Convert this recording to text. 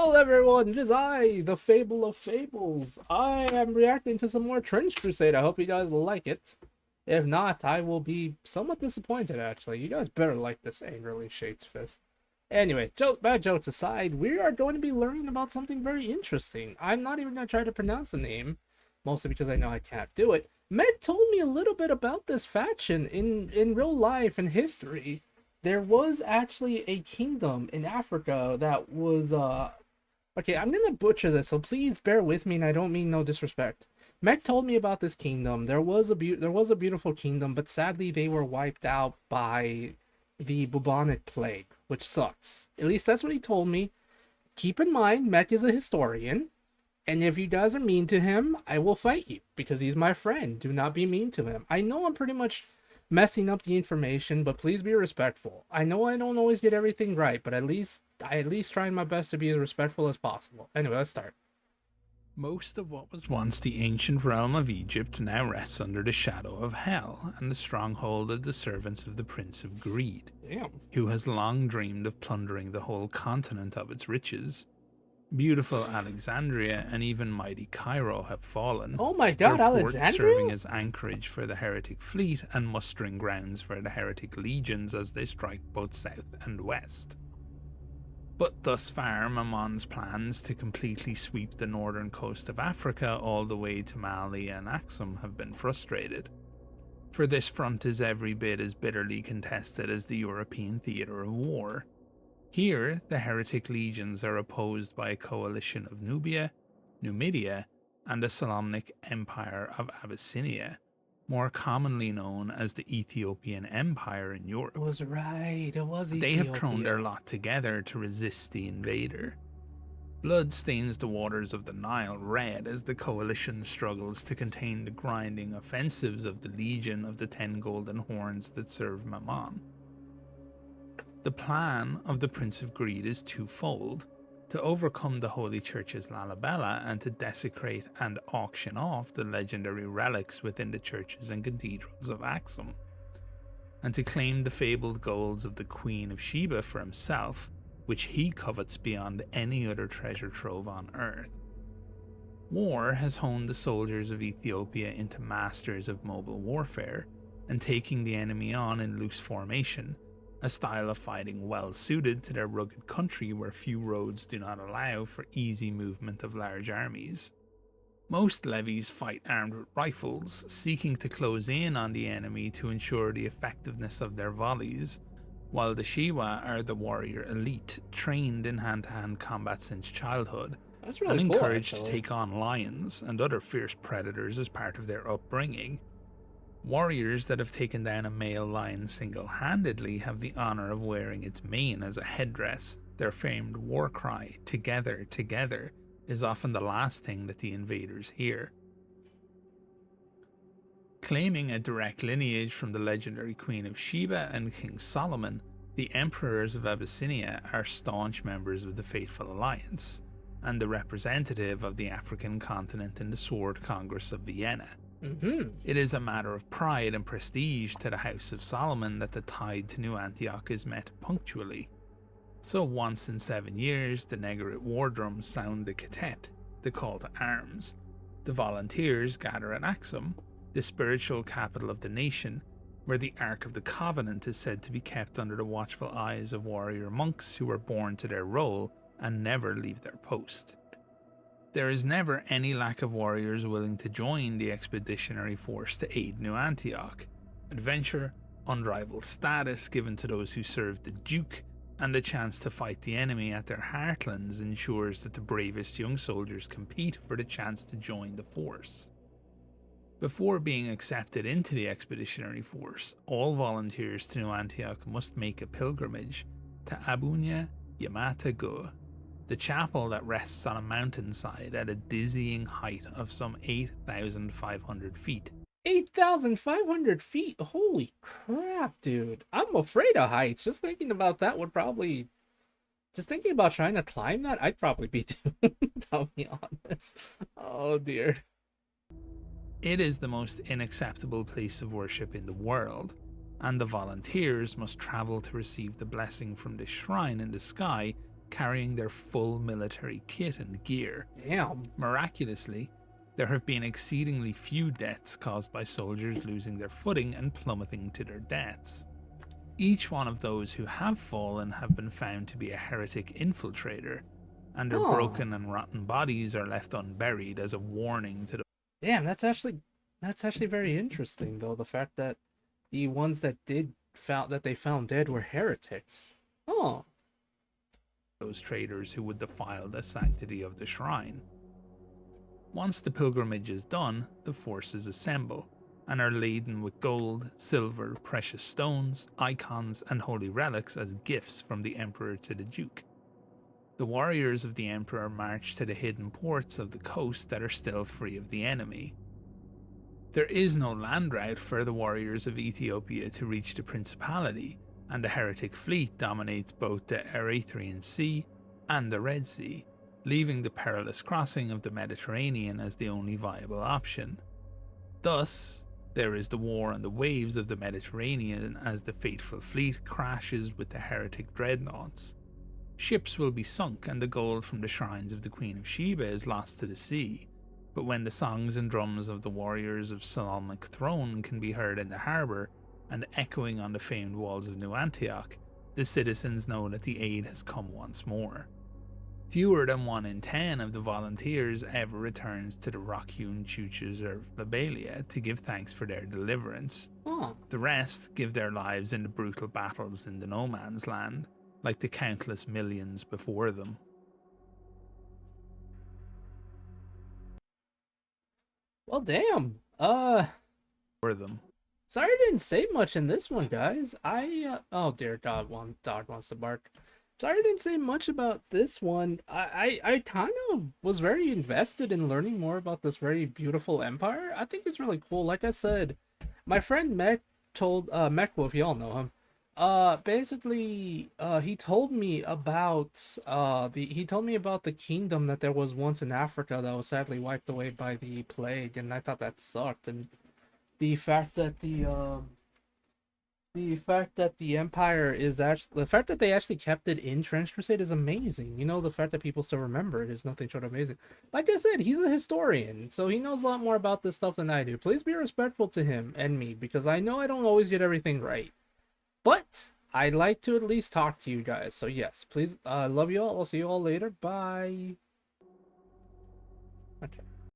Hello everyone, it is I, the Fable of Fables. I am reacting to some more Trench Crusade. I hope you guys like it. If not, I will be somewhat disappointed actually. You guys better like this angrily Shades Fist. Anyway, bad jokes aside, we are going to be learning about something very interesting. I'm not even going to try to pronounce the name, mostly because I know I can't do it. Meg told me a little bit about this faction in real life and history. There was actually a kingdom in Africa that was okay, I'm gonna butcher this, so please bear with me, and I don't mean no disrespect. Meg told me about this kingdom. There was a beautiful kingdom, but sadly they were wiped out by the bubonic plague, which sucks. At least that's what he told me. Keep in mind, Meg is a historian, and if you guys are mean to him, I will fight you because he's my friend. Do not be mean to him. I know I'm pretty much messing up the information, but please be respectful. I know I don't always get everything right, but I at least trying my best to be as respectful as possible. Anyway, let's start. Most of what was once the ancient realm of Egypt now rests under the shadow of Hell and the stronghold of the servants of the Prince of Greed, Damn. who has long dreamed of plundering the whole continent of its riches. Beautiful Alexandria and even mighty Cairo have fallen. Oh my god, their ports Alexandria? serving as anchorage for the heretic fleet and mustering grounds for the heretic legions as they strike both south and west. But thus far, Mamon's plans to completely sweep the northern coast of Africa all the way to Mali and Axum have been frustrated. For this front is every bit as bitterly contested as the European theatre of war. Here, the heretic legions are opposed by a coalition of Nubia, Numidia, and the Solomonic Empire of Abyssinia, more commonly known as the Ethiopian Empire in Europe. It was right, it was They have Ethiopia. thrown their lot together to resist the invader. Blood stains the waters of the Nile red as the coalition struggles to contain the grinding offensives of the Legion of the 10 Golden Horns that serve Mammon. The plan of the Prince of Greed is twofold: to overcome the Holy Church's Lalibela and to desecrate and auction off the legendary relics within the churches and cathedrals of Axum, and to claim the fabled golds of the Queen of Sheba for himself, which he covets beyond any other treasure trove on earth. War has honed the soldiers of Ethiopia into masters of mobile warfare, and taking the enemy on in loose formation, a style of fighting well suited to their rugged country where few roads do not allow for easy movement of large armies. Most levies fight armed with rifles, seeking to close in on the enemy to ensure the effectiveness of their volleys, while the Shiwa are the warrior elite, trained in hand-to-hand combat since childhood, That's really and cool, encouraged actually. to take on lions and other fierce predators as part of their upbringing. Warriors that have taken down a male lion single-handedly have the honor of wearing its mane as a headdress. Their famed war cry, "Together, together," is often the last thing that the invaders hear. Claiming a direct lineage from the legendary Queen of Sheba and King Solomon, the emperors of Abyssinia are staunch members of the Fateful Alliance, and the representative of the African continent in the Sword Congress of Vienna. It is a matter of pride and prestige to the House of Solomon that the tide to New Antioch is met punctually. So once in 7 years, the Negerit war drums sound the catet, the call to arms. The volunteers gather at Axum, the spiritual capital of the nation, where the Ark of the Covenant is said to be kept under the watchful eyes of warrior monks who are born to their role and never leave their post. There is never any lack of warriors willing to join the expeditionary force to aid New Antioch. Adventure, unrivaled status given to those who serve the Duke, and a chance to fight the enemy at their heartlands ensures that the bravest young soldiers compete for the chance to join the force. Before being accepted into the expeditionary force, all volunteers to New Antioch must make a pilgrimage to Abunya Yamata Go, the chapel that rests on a mountainside at a dizzying height of some 8,500 feet. 8,500 feet? Holy crap, dude. I'm afraid of heights. Just thinking about that would probably... Just thinking about trying to climb that, I'd probably be doomed, I'll be honest. Oh dear. It is the most unacceptable place of worship in the world, and the volunteers must travel to receive the blessing from the shrine in the sky carrying their full military kit and gear. Damn. Miraculously, there have been exceedingly few deaths caused by soldiers losing their footing and plummeting to their deaths. Each one of those who have fallen have been found to be a heretic infiltrator, and their broken and rotten bodies are left unburied as a warning to the Damn, that's actually very interesting though, the fact that the ones that they found dead were heretics. Oh. those traders who would defile the sanctity of the shrine. Once the pilgrimage is done, the forces assemble and are laden with gold, silver, precious stones, icons, and holy relics as gifts from the Emperor to the Duke. The warriors of the Emperor march to the hidden ports of the coast that are still free of the enemy. There is no land route for the warriors of Ethiopia to reach the Principality, and the heretic fleet dominates both the Erythraean Sea and the Red Sea, leaving the perilous crossing of the Mediterranean as the only viable option. Thus, there is the war on the waves of the Mediterranean as the fateful fleet crashes with the heretic dreadnoughts. Ships will be sunk and the gold from the shrines of the Queen of Sheba is lost to the sea, but when the songs and drums of the warriors of Solomonic throne can be heard in the harbour and echoing on the famed walls of New Antioch, the citizens know that the aid has come once more. Fewer than 1 in 10 of the volunteers ever returns to the rock-hewn churches of Labalia to give thanks for their deliverance. The rest give their lives in the brutal battles in the no man's land, like the countless millions before them. Well, damn. For them. Sorry I didn't say much in this one, guys. Oh dear, dog wants to bark. Sorry I didn't say much about this one. I kind of was very invested in learning more about this very beautiful empire. I think it's really cool. Like I said, my friend Meckwolf, y'all know him. Basically, he told me about the kingdom that there was once in Africa that was sadly wiped away by the plague, and I thought that sucked. And the fact that the empire is the fact that they actually kept it in Trench Crusade is amazing. You know, the fact that people still remember it is nothing short of amazing. Like I said, he's a historian, so he knows a lot more about this stuff than I do. Please be respectful to him and me, because I know I don't always get everything right. But I'd like to at least talk to you guys. So yes, please, love you all. I'll see you all later. Bye.